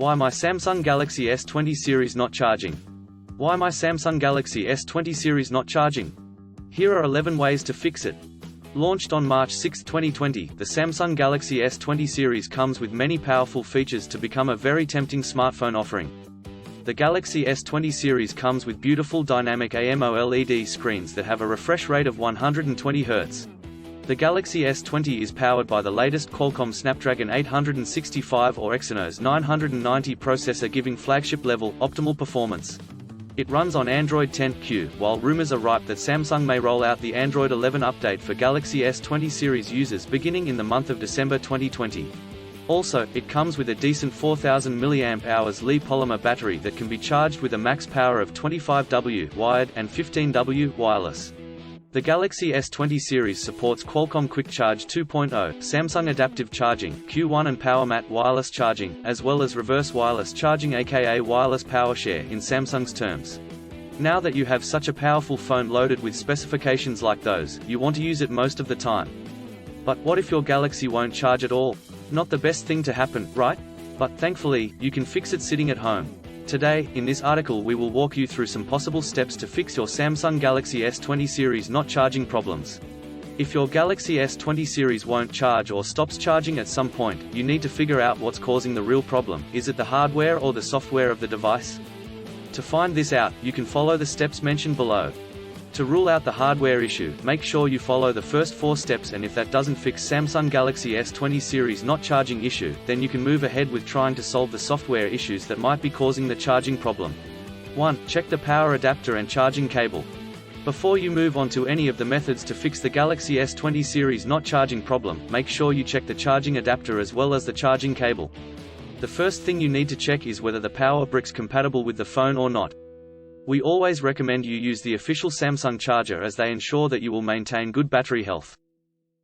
Why my Samsung Galaxy S20 series not charging? Why my Samsung Galaxy S20 series not charging? Here are 11 ways to fix it. Launched on March 6, 2020, the Samsung Galaxy S20 series comes with many powerful features to become a very tempting smartphone offering. The Galaxy S20 series comes with beautiful dynamic AMOLED screens that have a refresh rate of 120 Hz. The Galaxy S20 is powered by the latest Qualcomm Snapdragon 865 or Exynos 990 processor, giving flagship-level, optimal performance. It runs on Android 10Q, while rumors are ripe that Samsung may roll out the Android 11 update for Galaxy S20 series users beginning in the month of December 2020. Also, it comes with a decent 4000 mAh Li polymer battery that can be charged with a max power of 25W wired and 15W wireless. The Galaxy S20 series supports Qualcomm Quick Charge 2.0, Samsung Adaptive Charging, Q1 and PowerMat wireless charging, as well as reverse wireless charging aka wireless power share in Samsung's terms. Now that you have such a powerful phone loaded with specifications like those, you want to use it most of the time. But what if your Galaxy won't charge at all? Not the best thing to happen, right? But thankfully, you can fix it sitting at home. Today, in this article we will walk you through some possible steps to fix your Samsung Galaxy S20 series not charging problems. If your Galaxy S20 series won't charge or stops charging at some point, you need to figure out what's causing the real problem. Is it the hardware or the software of the device? To find this out, you can follow the steps mentioned below. To rule out the hardware issue, make sure you follow the first 4 steps, and if that doesn't fix Samsung Galaxy S20 series not charging issue, then you can move ahead with trying to solve the software issues that might be causing the charging problem. 1. Check the power adapter and charging cable. Before you move on to any of the methods to fix the Galaxy S20 series not charging problem, make sure you check the charging adapter as well as the charging cable. The first thing you need to check is whether the power brick's compatible with the phone or not. We always recommend you use the official Samsung charger, as they ensure that you will maintain good battery health.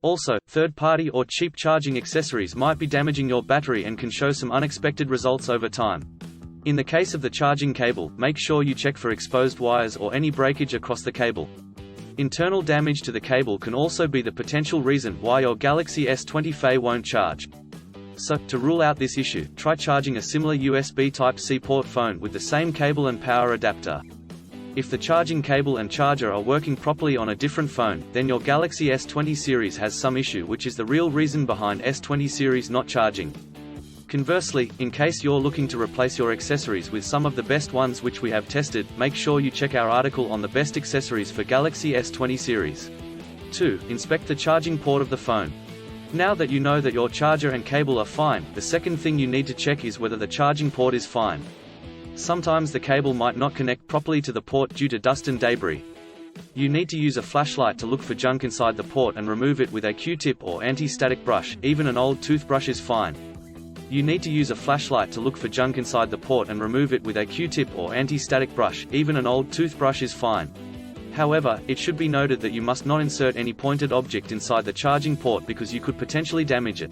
Also, third-party or cheap charging accessories might be damaging your battery and can show some unexpected results over time. In the case of the charging cable, make sure you check for exposed wires or any breakage across the cable. Internal damage to the cable can also be the potential reason why your Galaxy S20 FE won't charge. So, to rule out this issue, try charging a similar USB Type-C port phone with the same cable and power adapter. If the charging cable and charger are working properly on a different phone, then your Galaxy S20 series has some issue, which is the real reason behind S20 series not charging. Conversely, in case you're looking to replace your accessories with some of the best ones which we have tested, make sure you check our article on the best accessories for Galaxy S20 series. 2. Inspect the charging port of the phone. Now that you know that your charger and cable are fine, the second thing you need to check is whether the charging port is fine. Sometimes the cable might not connect properly to the port due to dust and debris. You need to use a flashlight to look for junk inside the port and remove it with a Q-tip or anti-static brush. Even an old toothbrush is fine. You need to use a flashlight to look for junk inside the port and remove it with a Q-tip or anti-static brush. Even an old toothbrush is fine. However, it should be noted that you must not insert any pointed object inside the charging port because you could potentially damage it.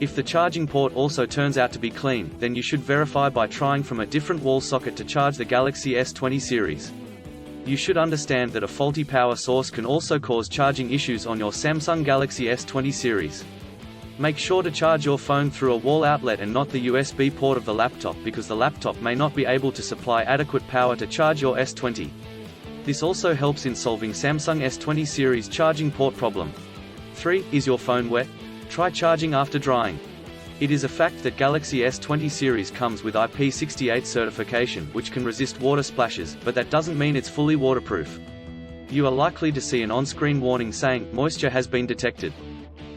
If the charging port also turns out to be clean, then you should verify by trying from a different wall socket to charge the Galaxy S20 series. You should understand that a faulty power source can also cause charging issues on your Samsung Galaxy S20 series. Make sure to charge your phone through a wall outlet and not the USB port of the laptop, because the laptop may not be able to supply adequate power to charge your S20. This also helps in solving Samsung S20 series charging port problem. 3. Is your phone wet? Try charging after drying. It is a fact that Galaxy S20 series comes with IP68 certification, which can resist water splashes, but that doesn't mean it's fully waterproof. You are likely to see an on-screen warning saying, "Moisture has been detected."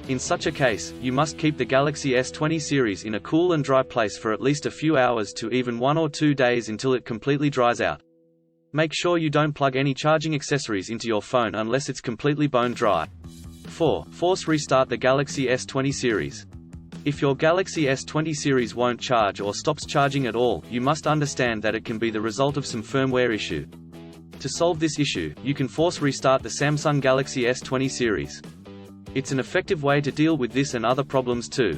In such a case, you must keep the Galaxy S20 series in a cool and dry place for at least a few hours to even 1 or 2 days until it completely dries out. Make sure you don't plug any charging accessories into your phone unless it's completely bone dry. 4. Force restart the Galaxy S20 series. If your Galaxy S20 series won't charge or stops charging at all, you must understand that it can be the result of some firmware issue. To solve this issue, you can force restart the Samsung Galaxy S20 series. It's an effective way to deal with this and other problems too.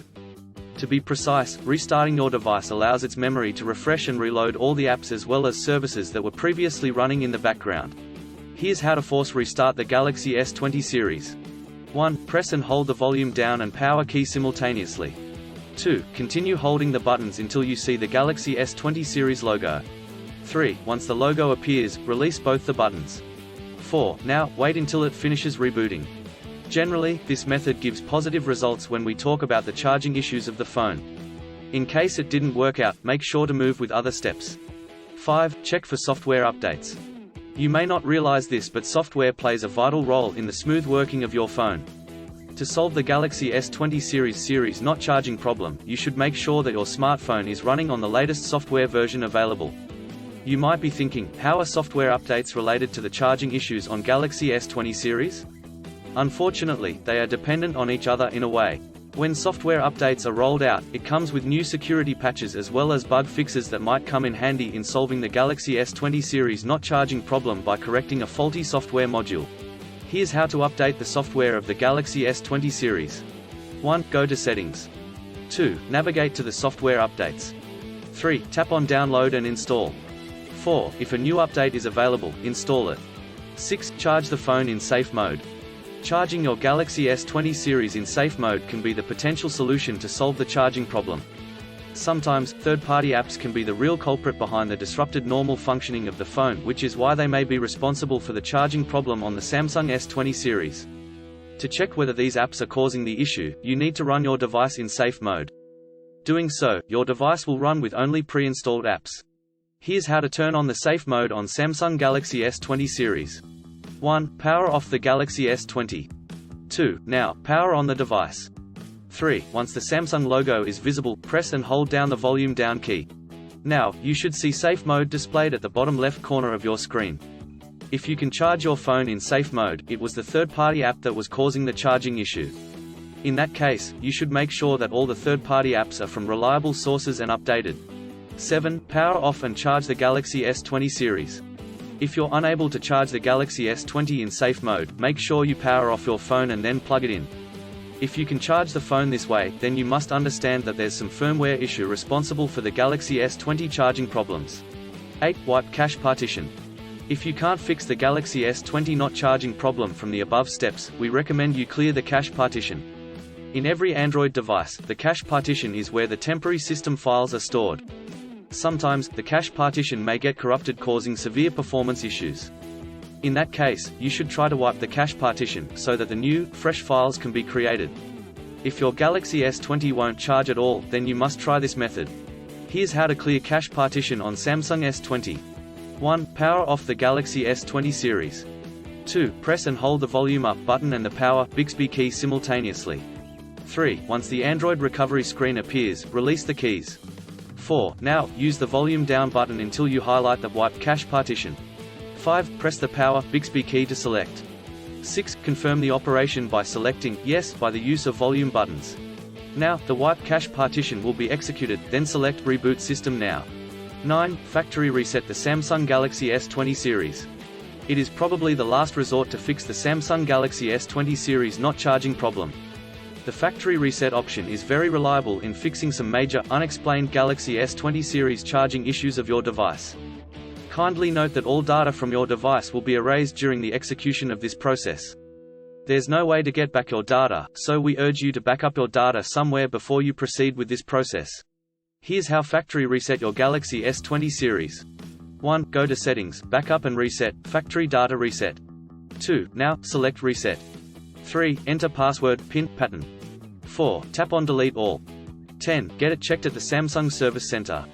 To be precise, restarting your device allows its memory to refresh and reload all the apps as well as services that were previously running in the background. Here's how to force restart the Galaxy S20 series. 1. Press and hold the volume down and power key simultaneously. 2. Continue holding the buttons until you see the Galaxy S20 series logo. 3. Once the logo appears, release both the buttons. 4. Now, wait until it finishes rebooting. Generally, this method gives positive results when we talk about the charging issues of the phone. In case it didn't work out, make sure to move with other steps. 5. Check for software updates. You may not realize this, but software plays a vital role in the smooth working of your phone. To solve the Galaxy S20 series not charging problem, you should make sure that your smartphone is running on the latest software version available. You might be thinking, how are software updates related to the charging issues on Galaxy S20 series? Unfortunately, they are dependent on each other in a way. When software updates are rolled out, it comes with new security patches as well as bug fixes that might come in handy in solving the Galaxy S20 series not charging problem by correcting a faulty software module. Here's how to update the software of the Galaxy S20 series. 1. Go to Settings. 2. Navigate to the software updates. 3. Tap on Download and install. 4. If a new update is available, install it. 6. Charge the phone in safe mode. Charging your Galaxy S20 series in safe mode can be the potential solution to solve the charging problem. Sometimes, third-party apps can be the real culprit behind the disrupted normal functioning of the phone, which is why they may be responsible for the charging problem on the Samsung S20 series. To check whether these apps are causing the issue, you need to run your device in safe mode. Doing so, your device will run with only pre-installed apps. Here's how to turn on the safe mode on Samsung Galaxy S20 series. 1. Power off the Galaxy S20. 2. Now, power on the device. 3. Once the Samsung logo is visible, press and hold down the volume down key. Now, you should see safe mode displayed at the bottom left corner of your screen. If you can charge your phone in safe mode, it was the third-party app that was causing the charging issue. In that case, you should make sure that all the third-party apps are from reliable sources and updated. 7. Power off and charge the Galaxy S20 series. If you're unable to charge the Galaxy S20 in safe mode, make sure you power off your phone and then plug it in. If you can charge the phone this way, then you must understand that there's some firmware issue responsible for the Galaxy S20 charging problems. 8. Wipe cache partition. If you can't fix the Galaxy S20 not charging problem from the above steps, we recommend you clear the cache partition. In every Android device, the cache partition is where the temporary system files are stored. Sometimes, the cache partition may get corrupted, causing severe performance issues. In that case, you should try to wipe the cache partition, so that the new, fresh files can be created. If your Galaxy S20 won't charge at all, then you must try this method. Here's how to clear cache partition on Samsung S20. 1. Power off the Galaxy S20 series. 2. Press and hold the volume up button and the power, Bixby key simultaneously. 3. Once the Android recovery screen appears, release the keys. 4. Now, use the volume down button until you highlight the wipe cache partition. 5. Press the power, Bixby key to select. 6. Confirm the operation by selecting yes by the use of volume buttons. Now, the wipe cache partition will be executed, then select Reboot System Now. 9. Factory reset the Samsung Galaxy S20 series. It is probably the last resort to fix the Samsung Galaxy S20 series not charging problem. The factory reset option is very reliable in fixing some major, unexplained Galaxy S20 series charging issues of your device. Kindly note that all data from your device will be erased during the execution of this process. There's no way to get back your data, so we urge you to back up your data somewhere before you proceed with this process. Here's how factory reset your Galaxy S20 series. 1. Go to Settings, Backup and Reset, Factory Data Reset. 2. Now, select Reset. 3. Enter password, PIN, pattern. 4. Tap on Delete All. 10. Get it checked at the Samsung Service Center.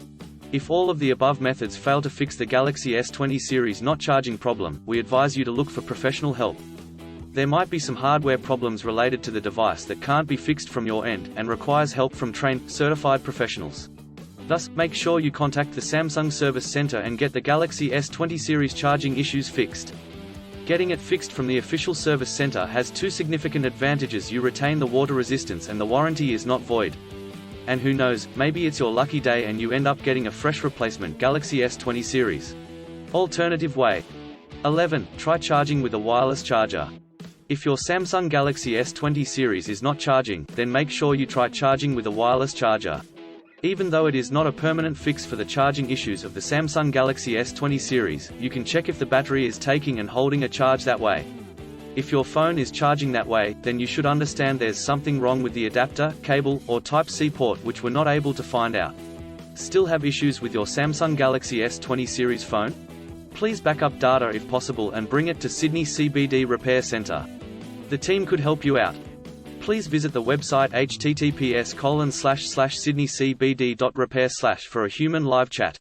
If all of the above methods fail to fix the Galaxy S20 series not charging problem, we advise you to look for professional help. There might be some hardware problems related to the device that can't be fixed from your end, and requires help from trained, certified professionals. Thus, make sure you contact the Samsung Service Center and get the Galaxy S20 series charging issues fixed. Getting it fixed from the official service center has two significant advantages: you retain the water resistance and the warranty is not void. And who knows, maybe it's your lucky day and you end up getting a fresh replacement Galaxy S20 series. Alternative way. 11. Try charging with a wireless charger. If your Samsung Galaxy S20 series is not charging, then make sure you try charging with a wireless charger. Even though it is not a permanent fix for the charging issues of the Samsung Galaxy S20 series, you can check if the battery is taking and holding a charge that way. If your phone is charging that way, then you should understand there's something wrong with the adapter, cable, or Type-C port which we're not able to find out. Still have issues with your Samsung Galaxy S20 series phone? Please back up data if possible and bring it to Sydney CBD Repair Centre. The team could help you out. Please visit the website https://sydneycbd.repair/ for a human live chat.